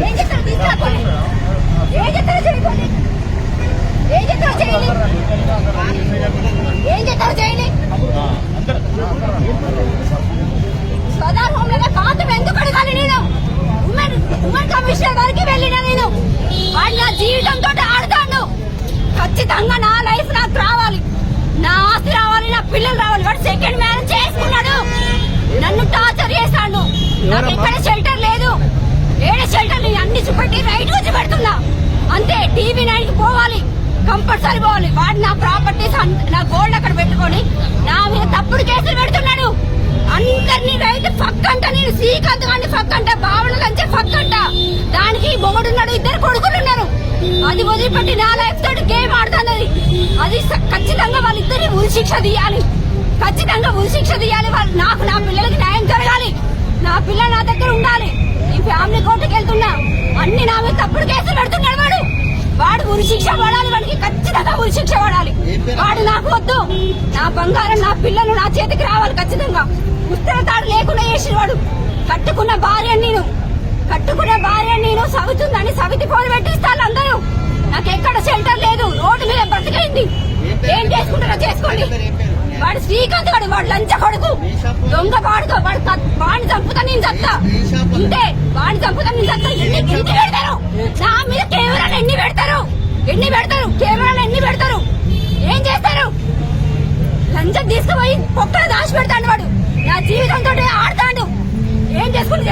ఏం చేస్తారు తీసుకురాపోండి, ఏం చేస్తారో చేయకండి, ఏం చేస్తారో చేయండి, ఏం చేస్తారో చేయండి. స్వదాహంలో పాతం ఎందుకు అడగాలి? నేను ఉమెన్ కమిషనర్ వరకు వెళ్ళినా, నేను వాడు నా జీవితంతో ఆడుతాడు. ఖచ్చితంగా నా లైఫ్ నాకు రావాలి, నా ఆస్తి రావాలి, నా పిల్లలు రావాలి. వాడు సెకండ్ మ్యారేజ్ చేసుకున్నాడు, నన్ను టార్చర్ చేస్తాడు. నాకు ఎక్కడ షెల్టర్ లేదు, ఏడే షెల్టర్ నేను అన్ని చూపెట్టి రైట్ వచ్చి పెడుతున్నా అంతే. టీవీ 9కి పోవాలి, కంపల్సరీ పోవాలి. వాడు నా ప్రాపర్టీస్ నా గోల్డ్ అక్కడ పెట్టుకొని నా మీద తప్పుడు కేసులు పెడుతున్నాడు. అందరినీ రైతు పక్కంట, నేను శ్రీకాంత్ గారిని పక్కంట, భావనలంటే పక్కంట. దానికి మొగుడున్నాడు, ఇద్దరు కొడుకులున్నారు. అది వదిలిపెట్టి నా లైఫ్ తోటి గేమ్ ఆడుతున్నది. అది ఖచ్చితంగా వాళ్ళిద్దరిని ఉరిశిక్ష తీయాలి, ఖచ్చితంగా ఉరిశిక్ష తీయాలి. వాళ్ళు నాకు నా పిల్లలకి న్యాయం జరగాలి, నా పిల్లలు నా దగ్గర ఉండాలి. ఈ ఫ్యామిలీ కోర్టుకి వెళ్తున్నా, అన్ని నా మీద తప్పుడు కేసులు పెడుతున్నాడు. వాడు ఉరిశిక్ష పడాలి, వాడికి ఖచ్చితంగా ఉరిశిక్ష పడాలి. వాడు నాకు వద్దు, నా బంగారం నా పిల్లలు నా చేతికి రావాలి ఖచ్చితంగా. ఉత్తర తాడు లేకుండా చేసిన వాడు. కట్టుకున్న భార్య నేను సవితుందని సవితి ఫోన్ పెట్టిస్తాను అందరూ. నాకు ఎక్కడ షెల్టర్ లేదు, రోడ్డు మీద బ్రతికైంది. ఏం చేసుకుంటారో చేసుకోండి. వాడు శ్రీకాంత్ గాడు, వాడు లంచ కొడుకు, దొంగ వాడుకో. వాడిని చంపుతా నేను చస్తా, ఉంటే వాడిని చంపుతా నేను చస్తా. ఎన్ని పెడతారు నా మీద? కెమెరాలు ఎన్ని పెడతారు? కెమెరాలు ఎన్ని పెడతారు? ఏం చేస్తారు? లంచం తీసుకుపోయి పొక్కలు దాచి పెడతాడు వాడు. నా జీవితంతో ఆడతాడు. ఏం చేసుకోండి.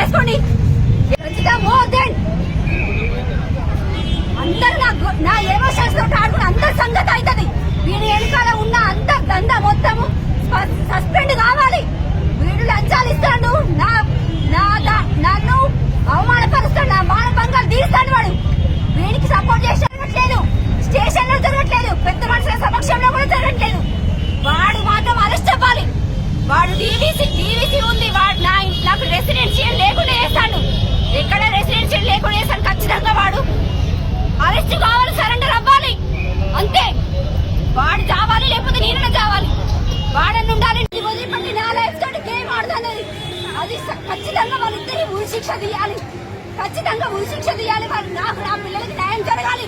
అందరు నా ఎమోషన్స్ తోటి ఆడుకుని అందరి సంగతి అవుతుంది. వీడి వెనకాల ఉన్న అందరు దందా మొత్తము సస్పెండ్ కావాలి. వీడు లంచాలు ఇస్తాడు, నన్ను అవమానపరుస్తాడు, నా మానభంగాలు తీస్తాడు. వాడు వీడికి సపోర్ట్ చేసి జరగట్లేదు, స్టేషన్ లో జరగట్లేదు, పెద్ద మనుషుల సమక్షంలో కూడా జరగట్లేదు. వాడు మాత్రం అరెస్ట్ అవ్వాలి. వాడు డీవీసీ ఉంది, వాడు నాకు రెసిడెన్షియల్ లేకుండా చేస్తాడు. ఎక్కడ రెసిడెన్షియల్ లేకుండా చేస్తాడు. ఖచ్చితంగా వాడు అరెస్ట్ కావాలి, సరెండర్ అవ్వాలి అంతే. వాడు చావాలి, లేకపోతే నేనైనా చావాలి. వాడని ఉండాలి. వదిలిపెట్టి నా లైఫ్ తోటి గేమ్ ఆడుతున్నది. అది ఖచ్చితంగా వాళ్ళిద్దరిని ఉరిశిక్ష తీయాలి, ఖచ్చితంగా ఉరిశిక్ష తీయాలి. నాకు నా పిల్లలకి న్యాయం జరగాలి.